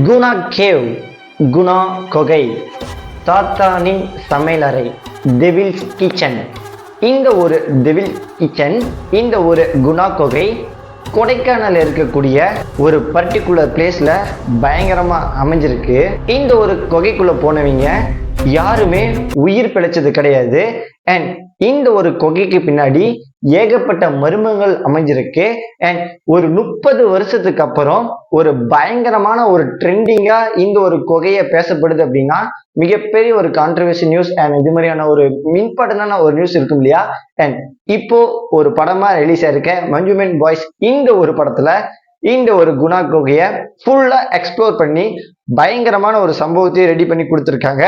Guna cave, Guna கொகை, சாத்தானின் சமையலறை, devil's kitchen. இந்த ஒரு டெவில் கிச்சன், இந்த ஒரு குணா கொகை கொடைக்கானல் இருக்கக்கூடிய ஒரு பர்டிகுலர் பிளேஸ்ல பயங்கரமா அமைஞ்சிருக்கு. இந்த ஒரு கொகைக்குள்ள போனவங்க யாருமே உயிர் பிழைச்சது கிடையாது. அண்ட் இந்த ஒரு கொகைக்கு பின்னாடி ஏகப்பட்ட மர்மங்கள் அமைஞ்சிருக்கு. அண்ட் ஒரு 30 வருஷத்துக்கு அப்புறம் ஒரு பயங்கரமான ஒரு ட்ரெண்டிங்கா இந்த ஒரு கொகையை பேசப்படுது அப்படின்னா மிகப்பெரிய ஒரு கான்ட்ரவர்சி நியூஸ். அண்ட் இது மாதிரியான ஒரு மின்படனான ஒரு நியூஸ் இருக்கும் இல்லையா. அண்ட் இப்போ ஒரு படமா ரிலீஸ் ஆயிருக்க மஞ்சுமென் பாய்ஸ் இந்த ஒரு படத்துல இந்த ஒரு குணா கொகையை ஃபுல்லா எக்ஸ்ப்ளோர் பண்ணி பயங்கரமான ஒரு சம்பவத்தையும் ரெடி பண்ணி கொடுத்துருக்காங்க.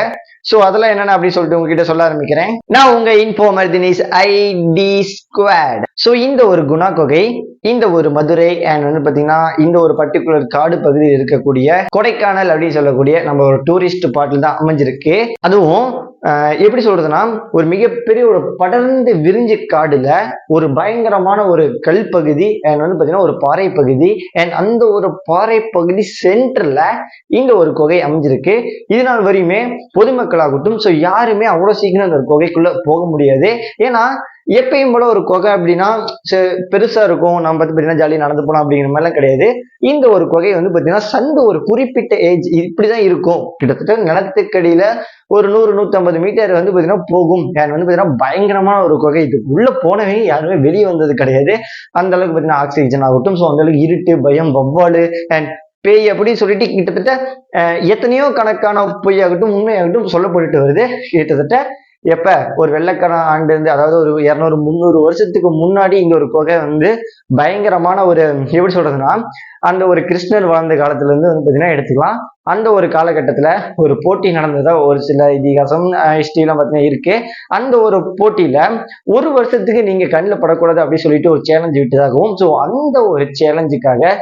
சோ அதெல்லாம் என்னென்ன அப்படின்னு சொல்லிட்டு உங்ககிட்ட சொல்ல ஆரம்பிக்கிறேன். நான் உங்க informer Dinesh IT squad. So இந்த ஒரு குணா கொகை இந்த ஒரு மதுரை அண்ட் வந்து பாத்தீங்கன்னா இந்த ஒரு பர்டிகுலர் காடு பகுதியில் இருக்கக்கூடிய கொடைக்கானல் அப்படின்னு சொல்லக்கூடிய நம்ம ஒரு டூரிஸ்ட் ஸ்பாட்ல தான் அமைஞ்சிருக்கு. அதுவும் எப்படி சொல்றதுன்னா ஒரு மிகப்பெரிய ஒரு படர்ந்து விரிஞ்சு காடுல ஒரு பயங்கரமான ஒரு கல் பகுதி அண்ட் வந்து பாத்தீங்கன்னா ஒரு பாறை பகுதி. அண்ட் அந்த ஒரு பாறை பகுதி சென்டர்ல இந்த ஒரு கொகை அமைஞ்சிருக்கு. இதனால் வரையுமே பொதுமக்களாகட்டும் ஸோ யாருமே அவ்வளவு சீக்கிரம் அந்த கொகைக்குள்ள போக முடியாது. ஏன்னா எப்பயும் போல ஒரு கொகை அப்படின்னா பெருசா இருக்கும், நம்ம பார்த்து பார்த்தீங்கன்னா ஜாலியாக நடந்து போகலாம் அப்படிங்கிற மாதிரிலாம் கிடையாது. இந்த ஒரு கொகை வந்து பார்த்தீங்கன்னா சந்து ஒரு குறிப்பிட்ட ஏஜ் இப்படிதான் இருக்கும். கிட்டத்தட்ட நிலத்துக்கடியில ஒரு 100-150 மீட்டர் வந்து பார்த்தீங்கன்னா போகும். வந்து பார்த்தீங்கன்னா பயங்கரமான ஒரு கொகை. இது உள்ள போனவே யாருமே வெளியே வந்தது கிடையாது. அந்த அளவுக்கு பார்த்தீங்கன்னா ஆக்சிஜன் ஆகட்டும், ஸோ அந்த அளவுக்கு இருட்டு, பயம், வவ்வாலு அண்ட் பேய் அப்படின்னு சொல்லிட்டு கிட்டத்தட்ட எத்தனையோ கணக்கான பொய்யாகட்டும் உண்மையாகட்டும் சொல்லப்பட்டு வருது. கிட்டத்தட்ட எப்ப ஒரு வெள்ளைக்காரன் ஆண்டு இருந்து, அதாவது ஒரு 200-300 வருஷத்துக்கு முன்னாடி இந்த ஒரு கொகை வந்து பயங்கரமான ஒரு எப்படி சொல்றதுன்னா அந்த ஒரு கிருஷ்ணர் வாழ்ந்த காலத்துல இருந்து வந்து பாத்தீங்கன்னா எடுத்துக்கலாம். அந்த ஒரு காலகட்டத்துல ஒரு போட்டி நடந்ததா ஒரு சில இதிகாசம் ஹிஸ்டரிலாம் பாத்தீங்கன்னா இருக்கு. அந்த ஒரு போட்டியில ஒரு வருஷத்துக்கு நீங்க கண்ணில் படக்கூடாது அப்படின்னு சொல்லிட்டு ஒரு சேலஞ்சு விட்டதாகவும், ஸோ அந்த ஒரு சேலஞ்சுக்காக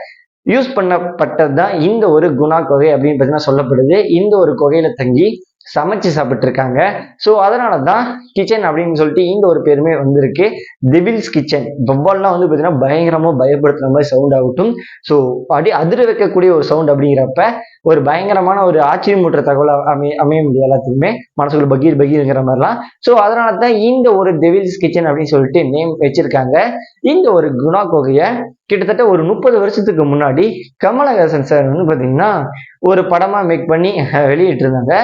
யூஸ் பண்ணப்பட்டதுதான் இந்த ஒரு குணா கொகை அப்படின்னு பார்த்தீங்கன்னா சொல்லப்படுது. இந்த ஒரு கொகையில தங்கி சமைச்சு சாப்பிட்டு இருக்காங்க. ஸோ அதனாலதான் கிச்சன் அப்படின்னு சொல்லிட்டு இந்த ஒரு பேருமே வந்திருக்கு, டெவில்ஸ் கிச்சன். வவ்வால்லாம் வந்து பார்த்தீங்கன்னா பயங்கரமா பயப்படுத்துற மாதிரி சவுண்ட் ஆகட்டும், ஸோ அதிர வைக்கக்கூடிய ஒரு சவுண்ட் அப்படிங்கிறப்ப ஒரு பயங்கரமான ஒரு ஆச்சரியமூட்டுற தகவல் அமைய முடியும் எல்லாத்துக்குமே மனசுக்குள்ள பகீர் பகீர்ங்கிற மாதிரிலாம். ஸோ அதனால தான் இந்த ஒரு டெவில்ஸ் கிச்சன் அப்படின்னு சொல்லிட்டு நேம் வச்சிருக்காங்க. இந்த ஒரு குணா கொகையை கிட்டத்தட்ட ஒரு 30 வருஷத்துக்கு முன்னாடி கமலஹாசன் சார் வந்து பாத்தீங்கன்னா ஒரு படமா மேக் பண்ணி வெளியிட்டு இருந்தாங்க.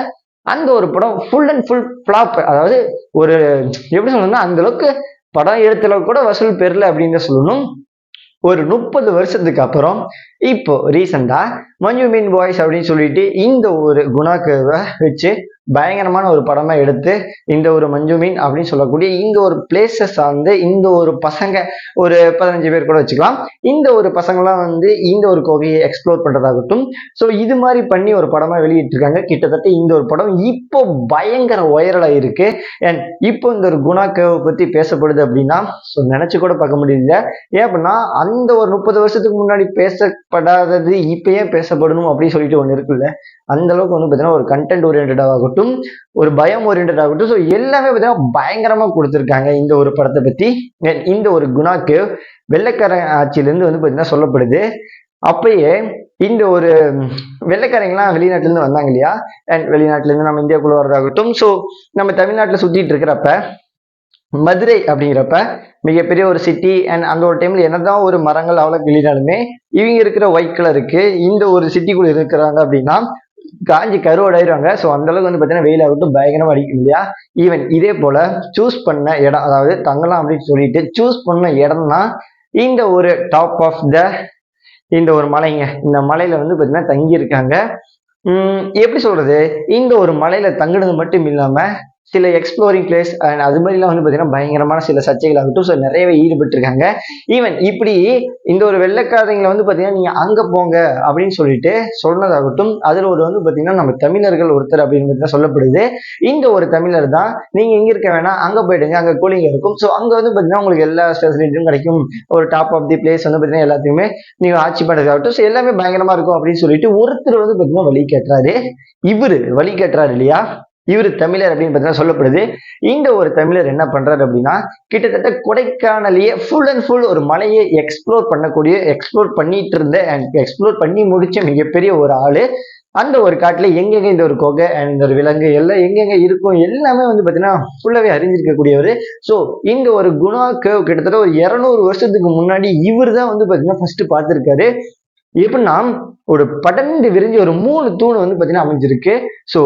அந்த ஒரு படம் ஃபுல் அண்ட் ஃபுல் ஃபிளாப். அதாவது ஒரு எப்படி சொல்லணும்னா அந்த அளவுக்கு படம் எடுத்துல கூட வசூல் பெறல அப்படின்னு சொல்லணும். ஒரு 30 வருஷத்துக்கு அப்புறம் இப்போ ரீசெண்டா மஞ்சுமென் பாய்ஸ் அப்படின்னு சொல்லிட்டு இந்த ஒரு குணாவை வச்சு பயங்கரமான ஒரு படமா எடுத்து இந்த ஒரு மஞ்சுமென் அப்படின்னு சொல்லக்கூடிய இந்த ஒரு பிளேஸை சார்ந்து இந்த ஒரு பசங்க ஒரு 15 பேர் கூட வச்சுக்கலாம். இந்த ஒரு பசங்களாம் வந்து இந்த ஒரு கொகையை எக்ஸ்ப்ளோர் பண்றதாகட்டும், ஸோ இது மாதிரி பண்ணி ஒரு படமா வெளியிட்டு இருக்காங்க. கிட்டத்தட்ட இந்த ஒரு படம் இப்போ பயங்கர வைரலா இருக்கு. அண்ட் இப்போ இந்த ஒரு குணா கேவை பத்தி பேசப்படுது அப்படின்னா ஸோ நினைச்சு கூட பார்க்க முடியல. ஏன் அப்படின்னா அந்த ஒரு 30 வருஷத்துக்கு முன்னாடி பேசப்படாதது இப்ப ஏன் பேசப்படணும் அப்படின்னு சொல்லிட்டு ஒண்ணு இருக்குல்ல. அந்த அளவுக்கு வந்து பாத்தீங்கன்னா ஒரு கண்டென்ட் ஓரியன்டா ஆகட்டும், ஒரு பயம் ஓரியன்டா ஆகட்டும், ஸோ எல்லாமே பார்த்தீங்கன்னா பயங்கரமா கொடுத்துருக்காங்க இந்த ஒரு படத்தை பத்தி. இந்த ஒரு குணா கேவ் வெள்ளைக்கார ஆட்சியிலிருந்து வந்து பாத்தீங்கன்னா சொல்லப்படுது. அப்பயே இந்த ஒரு வெள்ளைக்காரங்கெல்லாம் வெளிநாட்டுல இருந்து வந்தாங்க இல்லையா. அண்ட் வெளிநாட்டுல இருந்து நம்ம இந்தியாவுக்குள்ள வர்றதாகட்டும், ஸோ நம்ம தமிழ்நாட்டுல சுத்திட்டு இருக்கிறப்ப மதுரை அப்படிங்கிறப்ப மிகப்பெரிய ஒரு சிட்டி. அண்ட் அந்த ஒரு டைம்ல என்னதான் ஒரு மரங்கள் அவ்வளவு கிளினாலுமே இவங்க இருக்கிற ஒயிட் கலருக்கு இந்த ஒரு சிட்டிக்குள்ள இருக்கிறாங்க அப்படின்னா காஞ்சி கருவடைறாங்க. ஸோ அந்த அளவுக்கு வந்து பார்த்தீங்கன்னா வெயில் ஆகட்டும் பயங்கரமா அடிக்கும் இல்லையா. ஈவன் இதே போல சூஸ் பண்ண இடம், அதாவது தங்கலாம் அப்படின்னு சொல்லிட்டு சூஸ் பண்ண இடம்னா இந்த ஒரு டாப் ஆஃப் த இந்த ஒரு மலைங்க. இந்த மலையில வந்து பார்த்தீங்கன்னா தங்கி இருக்காங்க. எப்படி சொல்றது, இந்த ஒரு மலையில தங்குனது மட்டும் இல்லாம சில எக்ஸ்ப்ளோரிங் பிளேஸ் அண்ட் அது மாதிரிலாம் வந்து பார்த்தீங்கன்னா பயங்கரமான சில சர்ச்சைகள் ஆகட்டும் ஸோ நிறையவே ஈடுபட்டு இருக்காங்க. ஈவன் இப்படி இந்த ஒரு வெள்ளைக்காரங்களை வந்து பார்த்தீங்கன்னா நீங்க அங்க போங்க அப்படின்னு சொல்லிட்டு சொன்னதாகட்டும், அதுல ஒரு வந்து பார்த்தீங்கன்னா நம்ம தமிழர்கள் ஒருத்தர் அப்படின்னு சொல்லப்படுது. இந்த ஒரு தமிழர் தான் நீங்க இங்க இருக்க வேணாம் அங்க போயிடுங்க, அங்க கூலிங் இருக்கும், ஸோ அங்க வந்து பார்த்தீங்கன்னா உங்களுக்கு எல்லா ஃபெசிலிட்டியும் கிடைக்கும், ஒரு டாப் ஆஃப் தி பிளேஸ் வந்து பார்த்தீங்கன்னா எல்லாத்தையுமே நீங்க ஆட்சி பண்றதாகட்டும் ஸோ எல்லாமே பயங்கரமா இருக்கும் அப்படின்னு சொல்லிட்டு ஒருத்தர் வந்து பார்த்தீங்கன்னா வழி கேட்டுறாரு. இவரு வழி கேட்டுறாரு இல்லையா. இவர் தமிழர் அப்படின்னு பார்த்தீங்கன்னா சொல்லப்படுது. இந்த ஒரு தமிழர் என்ன பண்றாரு அப்படின்னா, கிட்டத்தட்ட கொடைக்கானலையே ஃபுல் அண்ட் ஃபுல் ஒரு மலையை எக்ஸ்ப்ளோர் பண்ணிட்டு இருந்த அண்ட் எக்ஸ்ப்ளோர் பண்ணி முடிச்ச மிகப்பெரிய ஒரு ஆளு. அந்த ஒரு காட்டுல எங்கெங்க இந்த ஒரு கொகை அண்ட் இந்த ஒரு விலங்கு எல்லாம் எங்கெங்க இருக்கும் எல்லாமே வந்து பாத்தீங்கன்னா ஃபுல்லாவே அறிஞ்சிருக்கக்கூடியவர். ஸோ இந்த ஒரு குணா கேவ் கிட்டத்தட்ட ஒரு 200 வருஷத்துக்கு முன்னாடி இவர் தான் வந்து பாத்தீங்கன்னா ஃபர்ஸ்ட் பார்த்திருக்காரு. எப்படின்னா ஒரு படர்ந்து விரிஞ்சு ஒரு 3 தூண் வந்து பாத்தீங்கன்னா அமைஞ்சிருக்கு. ஸோ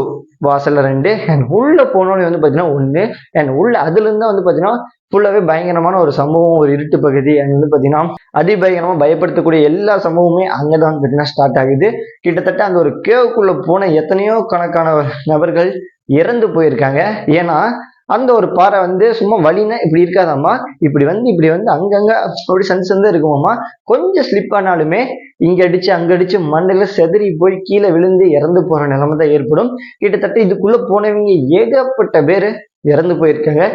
வாசல்ல 2 அண்ட் உள்ள போனோன்னு வந்து பாத்தீங்கன்னா 1 அண்ட் உள்ள அதுல இருந்தா வந்து பாத்தீங்கன்னா ஃபுல்லாவே பயங்கரமான ஒரு சம்பவம், ஒரு இருட்டு பகுதி அண்ட் வந்து பாத்தீங்கன்னா அதிபயங்கரமா பயப்படுத்தக்கூடிய எல்லா சம்பவமுமே அங்கதான் வந்து பாத்தீங்கன்னா ஸ்டார்ட் ஆகுது. கிட்டத்தட்ட அந்த ஒரு கேவுக்குள்ள போன எத்தனையோ கணக்கான நபர்கள் இறந்து போயிருக்காங்க. ஏன்னா அந்த ஒரு பாறை வந்து சும்மா வலினா இப்படி இருக்காதாம்மா, இப்படி வந்து அங்கங்க அப்படி சந்து இருக்குமாம்மா. கொஞ்சம் ஸ்லிப் ஆனாலுமே இங்க அடிச்சு அங்க அடிச்சு மண்ணில செதறி போய் கீழே விழுந்து இறந்து போற நிலைமை தான் ஏற்படும். கிட்டத்தட்ட இதுக்குள்ள போனவங்க ஏகப்பட்ட பேரு இறந்து போயிருக்காங்க.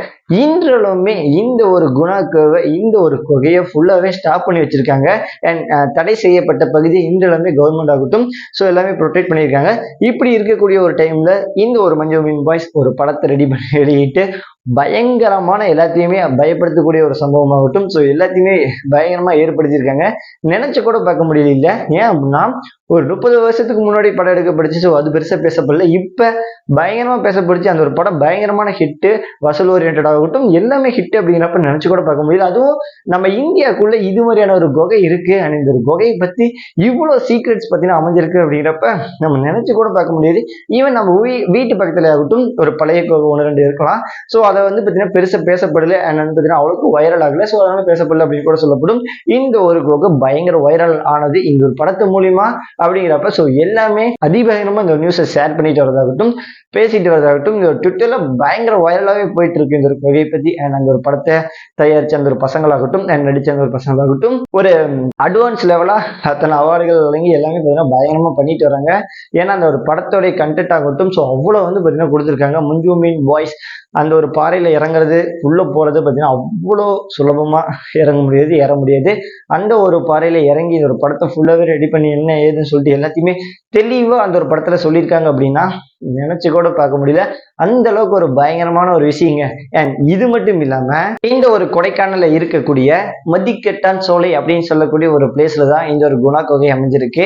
இன்றளவுமே இந்த ஒரு குணாக்கவை இந்த ஒரு கொகையை ஃபுல்லாவே ஸ்டாப் பண்ணி வச்சிருக்காங்க. அண்ட் தடை செய்யப்பட்ட பகுதி இன்றளவுமே கவர்மெண்ட் ஆகட்டும் ஸோ எல்லாமே ப்ரொடெக்ட் பண்ணியிருக்காங்க. இப்படி இருக்கக்கூடிய ஒரு டைம்ல இந்த ஒரு மஞ்சள் மீன் பாய்ஸ் ஒரு படத்தை ரெடி பண்ணி வெளியிட்டு பயங்கரமான எல்லாத்தையுமே பயப்படுத்தக்கூடிய ஒரு சம்பவமாகட்டும் ஸோ எல்லாத்தையுமே பயங்கரமா ஏற்படுத்தியிருக்காங்க. நினைச்சு கூட பார்க்க முடியல. இல்ல ஏன் அப்படின்னா ஒரு 30 வருஷத்துக்கு முன்னாடி படம் எடுக்கப்படுச்சு. ஸோ அது பெருசா பேசப்படல. இப்ப பயங்கரமா பேசப்படுச்சு. அந்த ஒரு படம் பயங்கரமான ஹிட்டு, வசூல் ஓரியன்டா ஆகட்டும் எல்லாமே ஹிட் அப்படிங்கிறப்ப நினைச்சு கூட பார்க்க முடியல. அதுவும் நம்ம இந்தியாவுக்குள்ள இது மாதிரியான ஒரு குகை இருக்கு அண்ட் இந்த ஒரு குகையை பத்தி இவ்வளவு சீக்ரெட்ஸ் பத்தினா அமைஞ்சிருக்கு அப்படிங்கிறப்ப நம்ம நினைச்சு கூட பார்க்க முடியாது. ஈவன் நம்ம வீட்டு பக்கத்துல ஆகட்டும் ஒரு பழைய குகை 1-2 இருக்கலாம். ஸோ அதை வந்து பாத்தீங்கன்னா பெருசா பேசப்படல அண்ட் வந்து பாத்தீங்கன்னா அவ்வளவுக்கு வைரல் ஆகல. ஸோ அதனால பேசப்படல அப்படின்னு கூட சொல்லப்படும். இந்த ஒரு குகை பயங்கர வைரல் ஆனது இந்த ஒரு படத்து மூலியமா அப்படிங்கிறப்ப ஸோ எல்லாமே அதிபயங்கரமா இந்த நியூஸை ஷேர் பண்ணிட்டு வரதாகட்டும் பேசிட்டு வரதாகட்டும் இந்த ட்விட்டர்ல பயங்கர வைரலாவே போயிட்டு இருக்கு இந்த ஒரு கொகையை பத்தி. அண்ட் அந்த ஒரு படத்தை தயாரிச்ச அந்த ஒரு பசங்களாகட்டும் அண்ட் நடிச்ச அந்த ஒரு பசங்களாகட்டும் ஒரு அட்வான்ஸ் லெவலா அத்தனை அவார்டுகள் வழங்கி எல்லாமே பார்த்தீங்கன்னா பயங்கரமா பண்ணிட்டு வராங்க. ஏன்னா அந்த ஒரு படத்தோடைய கண்டென்ட் ஆகட்டும் ஸோ அவ்வளவு வந்து பார்த்தீங்கன்னா கொடுத்துருக்காங்க. மஞ்சு மீன் பாய்ஸ் அந்த ஒரு பாறையில இறங்குறது உள்ள போறது பார்த்தீங்கன்னா அவ்வளோ சுலபமா இறங்க முடியாது ஏற முடியாது. அந்த ஒரு பாறையில இறங்கி இந்த ஒரு படத்தை ஃபுல்லாவே ரெடி பண்ணி என்ன ஏதுன்னு சொல்லிட்டு எல்லாத்தையுமே தெளிவா அந்த ஒரு படத்துல சொல்லியிருக்காங்க அப்படின்னா நினைச்சு கூட பார்க்க முடியல. அந்த அளவுக்கு ஒரு பயங்கரமான ஒரு விஷயங்க. அண்ட் இது மட்டும் இல்லாம இந்த ஒரு கொடைக்கானல்ல இருக்கக்கூடிய மதிக்கட்டான் சோலை அப்படின்னு சொல்லக்கூடிய ஒரு பிளேஸ்ல தான் இந்த ஒரு குணா கொகை அமைஞ்சிருக்கு.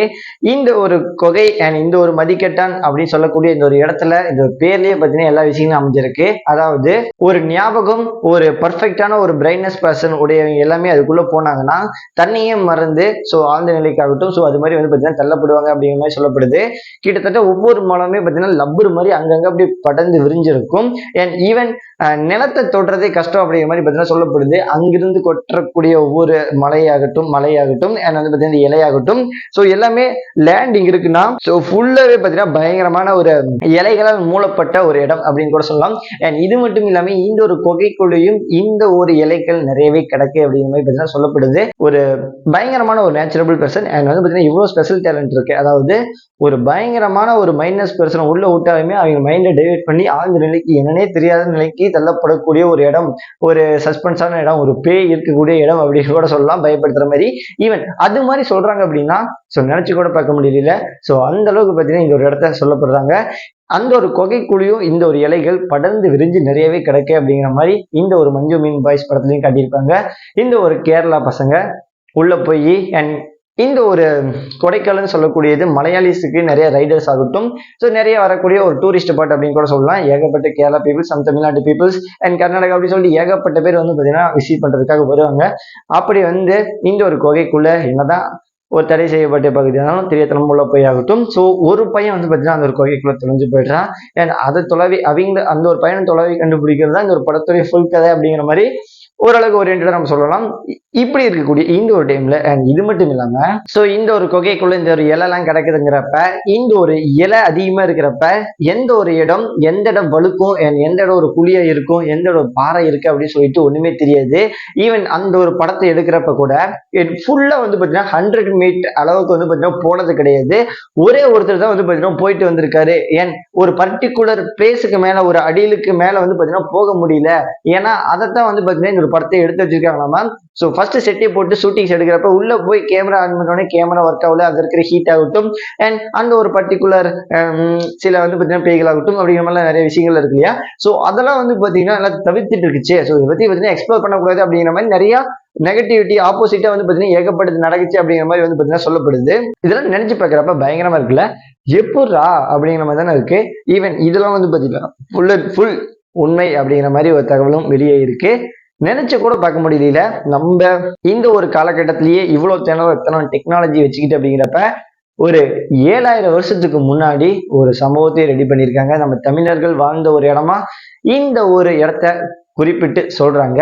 இந்த ஒரு கொகை அண்ட் இந்த ஒரு மதிக்கட்டான் அப்படின்னு சொல்லக்கூடிய இந்த ஒரு இடத்துல இந்த ஒரு பேர்லயே பார்த்தீங்கன்னா எல்லா விஷயங்களும் அமைஞ்சிருக்கு. அதாவது ஒரு ஞாபகம் ஒரு பர்ஃபெக்டான ஒரு பிரைட்னஸ் பர்சன் உடையவங்க எல்லாமே அதுக்குள்ள போனாங்கன்னா தண்ணியே மறந்து ஸோ ஆழ்ந்த நிலைக்காகட்டும் ஸோ அது மாதிரி வந்து பார்த்தீங்கன்னா தள்ளப்படுவாங்க அப்படிங்கிற மாதிரி சொல்லப்படுது. கிட்டத்தட்ட ஒவ்வொரு மலமே பார்த்தீங்கன்னா லப்பர் மாதிரி அங்கங்க அப்படி படர்ந்து விரிஞ்சிருக்கும். அண்ட் ஈவன் நிலத்தை தொடுறதே கஷ்டம் அப்படிங்கிற மாதிரி பார்த்தீங்கன்னா சொல்லப்படுது. அங்கிருந்து கொட்டக்கூடிய ஒவ்வொரு மலையாகட்டும் அண்ட் வந்து பார்த்தீங்கன்னா இலையாகட்டும் ஸோ எல்லாமே லேண்ட் இங்க இருக்குன்னா ஸோ ஃபுல்லாவே பார்த்தீங்கன்னா பயங்கரமான ஒரு இலைகளால் மூடப்பட்ட ஒரு இடம் அப்படின்னு கூட சொல்லலாம். அண்ட் இது மட்டும் இல்லாம இந்த ஒரு கொகைக்குள்ளேயும் இந்த ஒரு இலைகள் நிறையவே கிடக்கு அப்படிங்கிற மாதிரி பார்த்தீங்கன்னா சொல்லப்படுது. ஒரு பயங்கரமான ஒரு நேச்சுரபிள் பர்சன் அண்ட் வந்து பார்த்தீங்கன்னா இவ்வளோ ஸ்பெஷல் டேலண்ட் இருக்கு. அதாவது ஒரு பயங்கரமான ஒரு மைனஸ் பர்சனை உள்ள விட்டாலுமே அவங்க மைண்டை டைவர்ட் பண்ணி ஆழ்ந்த நிலைக்கு என்னன்னே தெரியாத நிலைக்கு தள்ளப்படக்கூடிய ஒரு இடம், ஒரு சஸ்பென்ஸான இடம், ஒரு பேய் இருக்கக்கூடிய இடம் அப்படின்னு கூட சொல்லலாம் பயப்படுத்துற மாதிரி. ஈவன் அது மாதிரி சொல்றாங்க அப்படின்னா ஸோ நினைச்சு கூட பார்க்க முடியல. ஸோ அந்த அளவுக்கு பார்த்தீங்கன்னா இந்த ஒரு இடத்த சொல்லப்படுறாங்க. அந்த ஒரு கொகைக்குழியும் இந்த ஒரு இலைகள் படர்ந்து விரிஞ்சு நிறையவே கிடைக்கு அப்படிங்கிற மாதிரி இந்த ஒரு மஞ்சு மீன் பாய்ஸ் படத்துலையும் காட்டியிருப்பாங்க. இந்த ஒரு கேரளா பசங்க உள்ள போய் அண்ட் இந்த ஒரு கொடைக்கானல்னு சொல்லக்கூடியது மலையாளிஸுக்கு நிறைய ரைடர்ஸ் ஆகட்டும் ஸோ நிறைய வரக்கூடிய ஒரு டூரிஸ்ட் ஸ்பாட் அப்படின்னு கூட சொல்லலாம். ஏகப்பட்ட கேரளா பீப்புள்ஸ், சம் தமிழ்நாட்டு பீப்புள்ஸ் அண்ட் கர்நாடகா அப்படின்னு சொல்லிட்டு ஏகப்பட்ட பேர் வந்து பார்த்தீங்கன்னா விசிட் பண்றதுக்காக வருவாங்க. அப்படி வந்து இந்த ஒரு கொகைக்குள்ள என்னதான் ஒரு தடை செய்யப்பட்ட பகுதியானாலும் தெரியாதனம் உள்ள போய் ஆகட்டும் ஸோ ஒரு பையன் வந்து பார்த்தீங்கன்னா அந்த ஒரு கொகைக்குள்ள தொலைஞ்சு போயிடுறான். அண்ட் அதை தொலைவி அவங்க அந்த ஒரு பையனை தொலைவி கண்டுபிடிக்கிறது தான் இந்த ஒரு படத்துடைய ஃபுல் கதை அப்படிங்கிற மாதிரி ஓரளவுக்கு ஓரியன்டா நம்ம சொல்லலாம். இப்படி இருக்கக்கூடிய இந்த ஒரு டைம்ல அண்ட் இது மட்டும் இல்லாம சோ இந்த ஒரு கொகைக்குள்ள இந்த ஒரு இலை எல்லாம் கிடைக்குதுங்கிறப்ப இந்த ஒரு இலை அதிகமா இருக்கிறப்ப எந்த ஒரு இடம் எந்த இடம் வழுக்கும் எந்த இடம் ஒரு குழியா இருக்கும் எந்த ஒரு பாறை இருக்கு அப்படின்னு சொல்லிட்டு ஒண்ணுமே தெரியாது. ஈவன் அந்த ஒரு படத்தை எடுக்கிறப்ப கூட ஃபுல்லா வந்து பாத்தீங்கன்னா 100 மீட் அளவுக்கு வந்து பாத்தீங்கன்னா போனது கிடையாது. ஒரே ஒருத்தர் தான் வந்து பாத்தீங்கன்னா போயிட்டு வந்திருக்காரு. ஏன் ஒரு பர்டிகுலர் பிளேஸுக்கு மேல ஒரு அடியிலுக்கு மேல வந்து பாத்தீங்கன்னா போக முடியல. ஏன்னா அதைத்தான் வந்து பாத்தீங்கன்னா படத்தை எடுத்து வச்சிருக்காங்களாமா. ஸோ ஃபர்ஸ்ட் செட்டை போட்டு ஷூட்டிங்ஸ் எடுக்கிறப்ப உள்ள போய் கேமரா ஆன் பண்ணோடனே கேமரா ஒர்க் ஆகல, அது இருக்கிற ஹீட் ஆகட்டும் அண்ட் அந்த ஒரு பர்டிகுலர் சில வந்து பார்த்தீங்கன்னா பேய்கள் ஆகட்டும் அப்படிங்கிற மாதிரிலாம் நிறைய விஷயங்கள் இருக்கு இல்லையா. ஸோ அதெல்லாம் வந்து பார்த்தீங்கன்னா எல்லாம் தவிர்த்துட்டு இருக்குச்சு. ஸோ இதை பற்றி பார்த்தீங்கன்னா எக்ஸ்ப்ளோர் பண்ணக்கூடாது அப்படிங்கிற மாதிரி நிறைய நெகட்டிவிட்டி ஆப்போசிட்டா வந்து பார்த்தீங்கன்னா ஏகப்பட்டது நடக்குச்சு அப்படிங்கிற மாதிரி வந்து பார்த்தீங்கன்னா சொல்லப்படுது. இதெல்லாம் நினைச்சு பார்க்குறப்ப பயங்கரமா இருக்குல்ல, எப்பட்றா அப்படிங்கிற மாதிரி தானே இருக்கு. ஈவன் இதெல்லாம் வந்து பார்த்தீங்கன்னா ஃபுல் அண்ட் ஃபுல் உண்மை அப்படிங்கிற மாதிரி ஒரு தகவலும் வெளியே இருக்கு. நினைச்சு கூட பார்க்க முடியல நம்ம இந்த ஒரு காலகட்டத்திலேயே இவ்வளவு தினம் டெக்னாலஜி வச்சுக்கிட்டு அப்படிங்கிறப்ப ஒரு 7000 வருஷத்துக்கு முன்னாடி ஒரு சம்பவத்தை ரெடி பண்ணியிருக்காங்க. நம்ம தமிழர்கள் வாழ்ந்த ஒரு இடமா இந்த ஒரு இடத்த குறிப்பிட்டு சொல்றாங்க.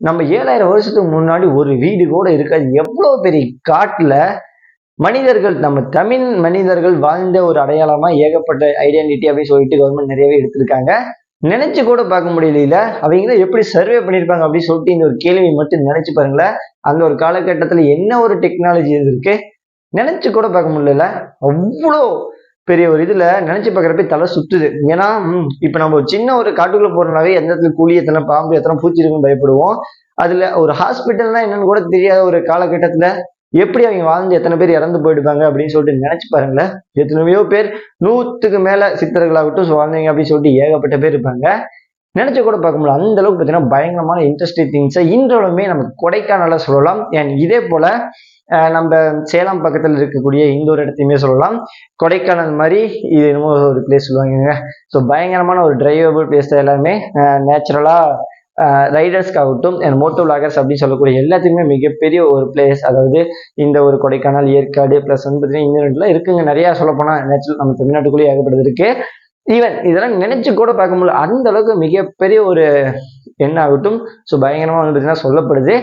நம்ம 7000 வருஷத்துக்கு முன்னாடி ஒரு வீடு கூட இருக்காது. எவ்வளவு பெரிய காட்டுல மனிதர்கள், நம்ம தமிழ் மனிதர்கள் வாழ்ந்த ஒரு அடையாளமா ஏகப்பட்ட ஐடென்டிட்டி அப்படின்னு சொல்லிட்டு கவர்மெண்ட் நிறையவே எடுத்திருக்காங்க. நினைச்சு கூட பார்க்க முடியல அவங்க எப்படி சர்வே பண்ணிருப்பாங்க அப்படின்னு சொல்லிட்டு இந்த ஒரு கேள்வி மட்டும் நினைச்சு பாருங்களேன். அந்த ஒரு காலகட்டத்துல என்ன ஒரு டெக்னாலஜி இருக்கு நினைச்சு கூட பார்க்க முடியல. அவ்வளோ பெரிய ஒரு இதுல நினைச்சு பார்க்கறப்ப தலை சுத்துது. ஏன்னா இப்ப நம்ம ஒரு சின்ன ஒரு காட்டுக்குள்ள போறதுனாவே எந்த இடத்துல கூலி எத்தனை பாம்பு எத்தனை பூச்சி இருக்குன்னு பயப்படுவோம். அதுல ஒரு ஹாஸ்பிட்டல்னா என்னன்னு கூட தெரியாத ஒரு காலகட்டத்துல எப்படி அவங்க வாழ்ந்து எத்தனை பேர் இறந்து போயிடுவாங்க அப்படின்னு சொல்லிட்டு நினைச்சு பாருங்களேன். எத்தனையோ பேர் 100க்கு மேல சித்தர்களாகட்டும் வாழ்ந்தீங்க அப்படின்னு சொல்லிட்டு ஏகப்பட்ட பேர் இருப்பாங்க. நினைச்சு கூட பார்க்க முடியல. அந்த அளவுக்கு பார்த்தீங்கன்னா பயங்கரமான இன்ட்ரெஸ்டிங் திங்ஸை இன்றளவுமே நம்ம கொடைக்கானல சொல்லலாம். அண்ட் இதே போல நம்ம சேலம் பக்கத்தில் இருக்கக்கூடிய இந்த ஒரு இடத்தையுமே சொல்லலாம். கொடைக்கானல் மாதிரி இது என்னமோ ஒரு பிளேஸ் சொல்லுவாங்க. ஸோ பயங்கரமான ஒரு டிரைவபிள் பிளேஸ் தான் எல்லாமே. நேச்சுரலா ரைடர்ஸ்க்காகட்டும் அண்ட் மோட்டோ விளாகர்ஸ் அப்படின்னு சொல்லக்கூடிய எல்லாத்துக்குமே மிகப்பெரிய ஒரு பிளேஸ். அதாவது இந்த ஒரு கொடைக்கானல், ஏற்காடு பிளஸ் வந்து பார்த்தீங்கன்னா இந்த இடத்துல இருக்குங்க. நிறைய சொல்ல போனா நேச்சுரல் நம்ம தமிழ்நாட்டுக்குள்ளேயே ஏகப்பட்டது இருக்கு. ஈவன் இதெல்லாம் நினைச்சு கூட பார்க்க முடியல. அந்த அளவுக்கு மிகப்பெரிய ஒரு என்ன ஆகட்டும். ஸோ பயங்கரமா வந்து பார்த்தீங்கன்னா சொல்லப்படுது.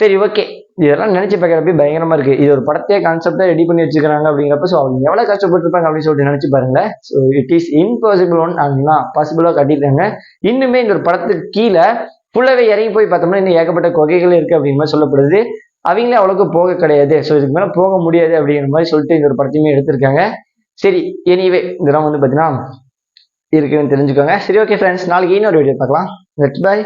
சரி, ஓகே, இதெல்லாம் நினைச்சு பார்க்கறப்ப பயங்கரமா இருக்கு. இது ஒரு படத்தையே கான்செப்டா ரெடி பண்ணி வச்சுக்கிறாங்க அப்படிங்கிறப்ப ஸோ அவங்க எவ்வளவு கஷ்டப்பட்டிருப்பாங்க அப்படின்னு சொல்லிட்டு நினைச்சு பாருங்க. So it is impossible one அப்படின்னா பாசிபிளா கட்டிட்டாங்க. இன்னுமே இந்த ஒரு படத்துக்கு கீழே ஃபுல்லாவே இறங்கி போய் பார்த்தோம்னா இன்னும் ஏகப்பட்ட கொகைகள் இருக்கு அப்படிங்கிற மாதிரி சொல்லப்படுது. அவங்களே அவ்வளவுக்கு போக கிடையாது. ஸோ இதுக்கு மேல போக முடியாது அப்படிங்கிற மாதிரி சொல்லிட்டு இந்த ஒரு படத்தையுமே எடுத்திருக்காங்க. சரி, எனிவே இதெல்லாம் வந்து பார்த்தீங்கன்னா இருக்குன்னு தெரிஞ்சுக்கோங்க. சரி, ஓகே ஃப்ரெண்ட்ஸ், நாளைக்கு இன்னொரு வீடியோ பார்க்கலாம். Let's by.